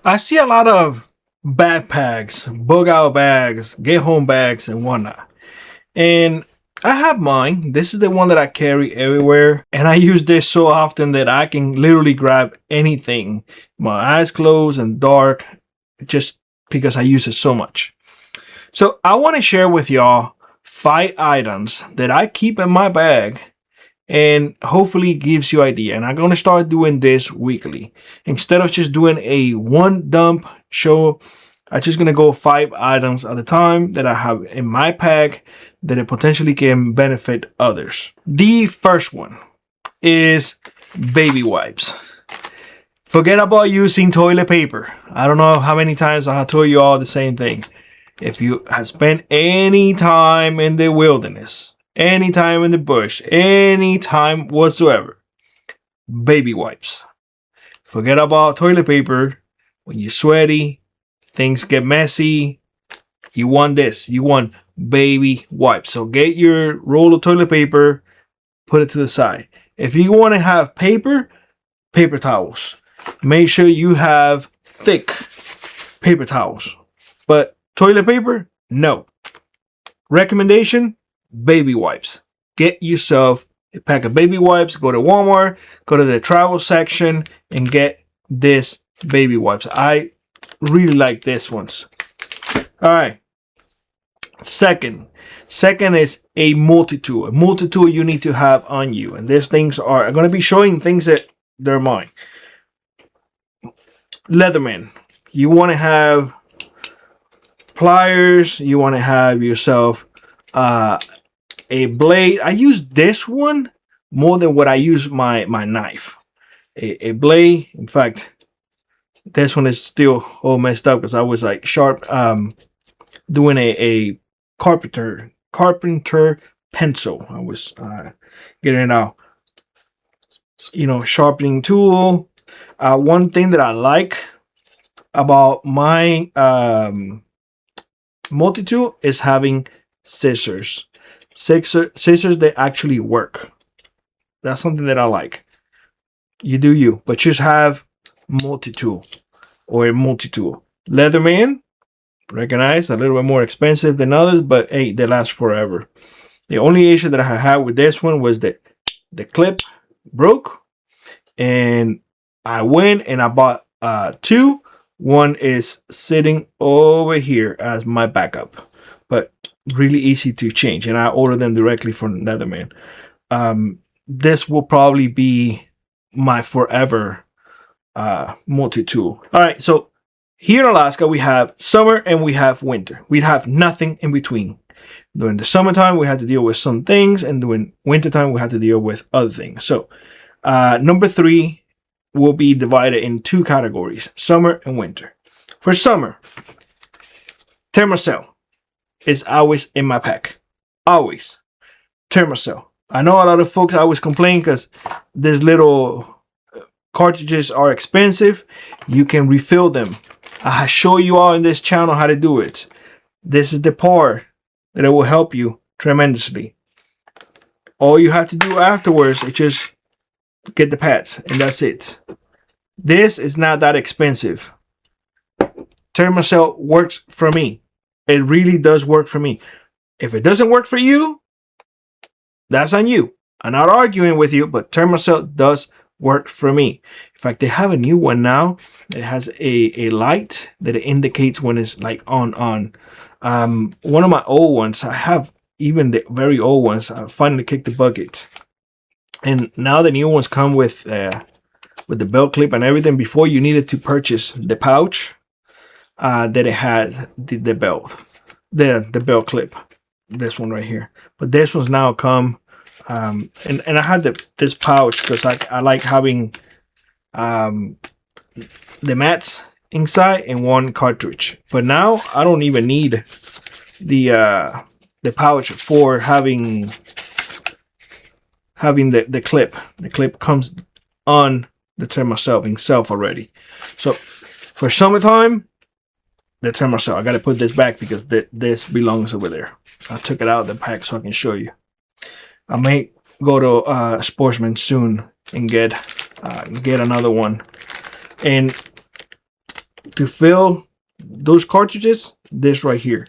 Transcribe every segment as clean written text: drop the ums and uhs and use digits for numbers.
I see a lot of backpacks, bug out bags, get home bags, and whatnot. And I have mine. This is the one that I carry everywhere. And I use this so often that I can literally grab anything. My eyes closed and dark, just because I use it so much. So I want to share with y'all 5 items that I keep in my bag and hopefully gives you idea. And I'm going to start doing this weekly. Instead of just doing a one dump show, I'm just going to go 5 items at a time that I have in my pack that it potentially can benefit others. The first one is baby wipes. Forget about using toilet paper. I don't know how many times I have told you all the same thing. If you have spent any time in the wilderness, any time in the bush, any time whatsoever, baby wipes. Forget about toilet paper. When you're sweaty, things get messy. You want this. You want baby wipes. So get your roll of toilet paper, put it to the side. If you want to have paper towels. Make sure you have thick paper towels. But toilet paper, no. Recommendation, baby wipes. Get yourself a pack of baby wipes. Go to Walmart, go to the travel section, and get this baby wipes. I really like this ones. All right. Second is a multi-tool. A multi-tool you need to have on you. And these things are, I'm going to be showing things that they're mine. Leatherman. You want to have pliers. You want to have yourself a blade. I use this one more than what I use my knife. A blade. In fact, this one is still all messed up because I was like sharp doing a carpenter pencil. I was getting it out. Sharpening tool. One thing that I like about my multi-tool is having scissors. Scissors that actually work. That's something that I like. You do you, but just have multi-tool or a multi-tool. Leatherman, recognize a little bit more expensive than others, but hey, they last forever. The only issue that I had with this one was that the clip broke, and I went and I bought 2. One is sitting over here as my backup, but really easy to change, and I ordered them directly from Leatherman. This will probably be my forever multi-tool. All right, so here in Alaska we have summer and we have winter. We have nothing in between. During the summertime we had to deal with some things, and during wintertime we had to deal with other things. So number 3 will be divided in 2 categories, summer and winter. For summer, Thermacell is always in my pack. Always. Thermacell. I know a lot of folks always complain because these little cartridges are expensive. You can refill them. I show you all in this channel how to do it. This is the part that it will help you tremendously. All you have to do afterwards is just get the pads, and that's it. This is not that expensive. Thermacell works for me. It really does work for me. If it doesn't work for you, that's on you. I'm not arguing with you, but Thermacell does work for me. In fact, they have a new one now. It has a light that indicates when it's like on. One of my old ones, I have even the very old ones, I finally kicked the bucket. And now the new ones come with the belt clip and everything. Before, you needed to purchase the pouch that it had the belt, the belt clip. This one right here. But this one's now come, and I had this pouch because I like having the mats inside and one cartridge. But now I don't even need the pouch for having the clip. The clip comes on the Thermacell itself already. So for summertime, the Thermacell. I got to put this back because this belongs over there. I took it out of the pack so I can show you. I may go to Sportsman soon and get another one. And to fill those cartridges, this right here.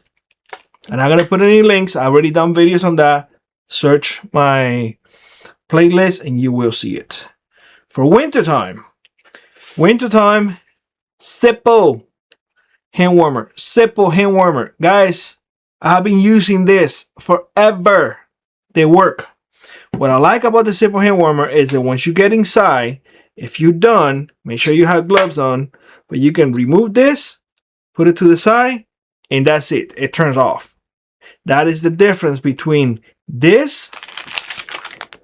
And I'm gonna put any links. I've already done videos on that. Search my playlist and you will see it. For wintertime, Zippo hand warmer. Zippo hand warmer. Guys, I've been using this forever. They work. What I like about the Zippo hand warmer is that once you get inside, if you're done, make sure you have gloves on, but you can remove this, put it to the side, and that's it. It turns off. That is the difference between this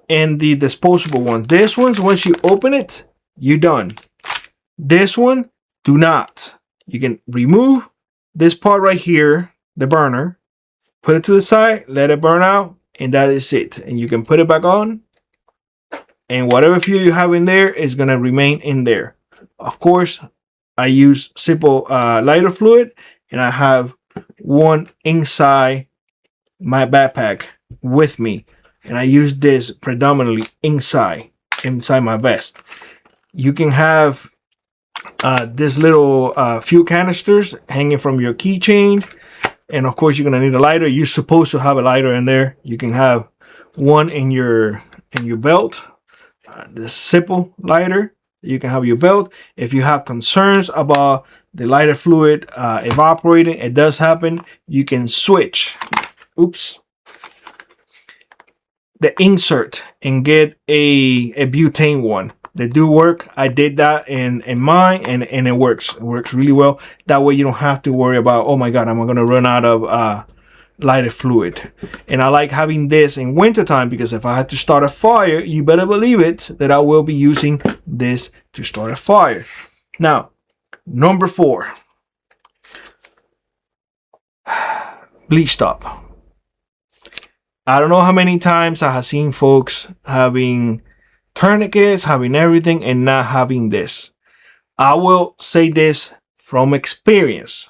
and the disposable ones. This one's, once you open it, you're done. This one, do not. You can remove this part right here, the burner, put it to the side, let it burn out, and that is it. And you can put it back on, and whatever fuel you have in there is going to remain in there. Of course, I use Zippo lighter fluid, and I have one inside my backpack with me, and I use this predominantly inside my vest. You can have this little fuel canisters hanging from your keychain, and of course you're gonna need a lighter. You're supposed to have a lighter in there. You can have one in your belt, the Zippo lighter. You can have your belt. If you have concerns about the lighter fluid evaporating, it does happen. You can switch. Oops. The insert and get a butane one. They do work. I did that in mine, and it works. It works really well. That way you don't have to worry about, oh my God, am I going to run out of lighter fluid? And I like having this in wintertime because if I had to start a fire, you better believe it that I will be using this to start a fire. Now, number 4. Bleach stop. I don't know how many times I have seen folks having tourniquets, having everything, and not having this. I will say this from experience.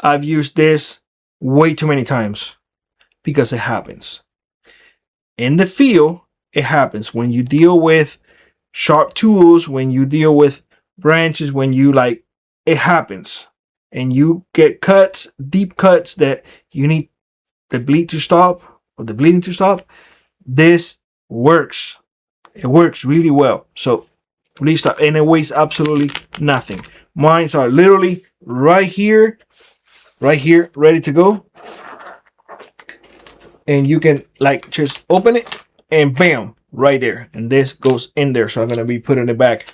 I've used this way too many times because it happens. In the field, it happens. When you deal with sharp tools, when you deal with branches, when you it happens. And you get cuts, deep cuts that you need the bleed to stop, or the bleeding to stop. This works. It works really well. So bleed stop, and it weighs absolutely nothing. Mine are literally right here, ready to go. And you can just open it and bam, right there. And this goes in there. So I'm gonna be putting it back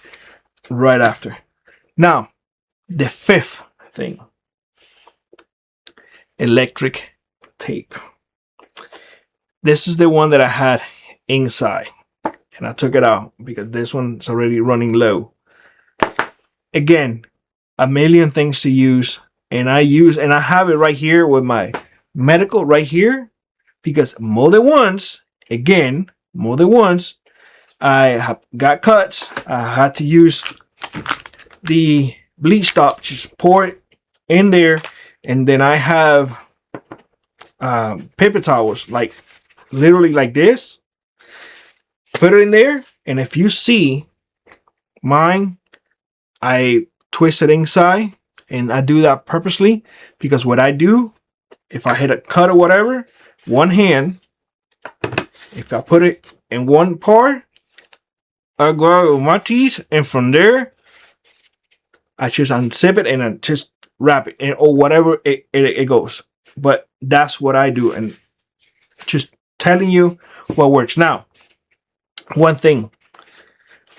right after. Now, the 5th thing, electric tape. This is the one that I had inside, and I took it out because this one's already running low. Again, a million things to use, and I have it right here with my medical right here because more than once, I have got cuts. I had to use the bleach stop, just pour it in there, and then I have paper towels, literally like this. Put it in there, and if you see mine, I twist it inside, and I do that purposely because what I do, if I hit a cut or whatever, one hand, if I put it in one part, I go with my teeth, and from there, I just unzip it and I just wrap it, or whatever it goes. But that's what I do, and just telling you what works. Now, one thing,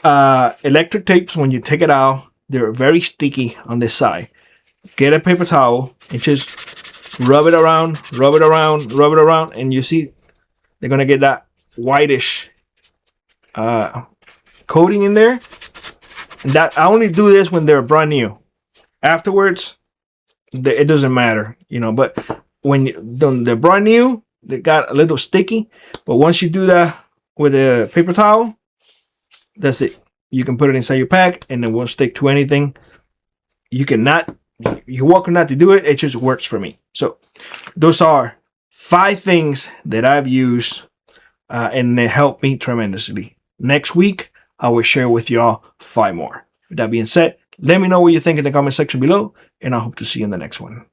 electric tapes, when you take it out, they're very sticky on this side. Get a paper towel and just rub it around, and you see they're gonna get that whitish coating in there. And that I only do this when they're brand new. Afterwards, it doesn't matter, but when they're brand new, they got a little sticky. But once you do that with a paper towel, that's it. You can put it inside your pack and it won't stick to anything. You're welcome not to do it. It just works for me. So those are 5 things that I've used and they helped me tremendously. Next week, I will share with y'all 5 more. With that being said, Let me know what you think in the comment section below, and I hope to see you in the next one.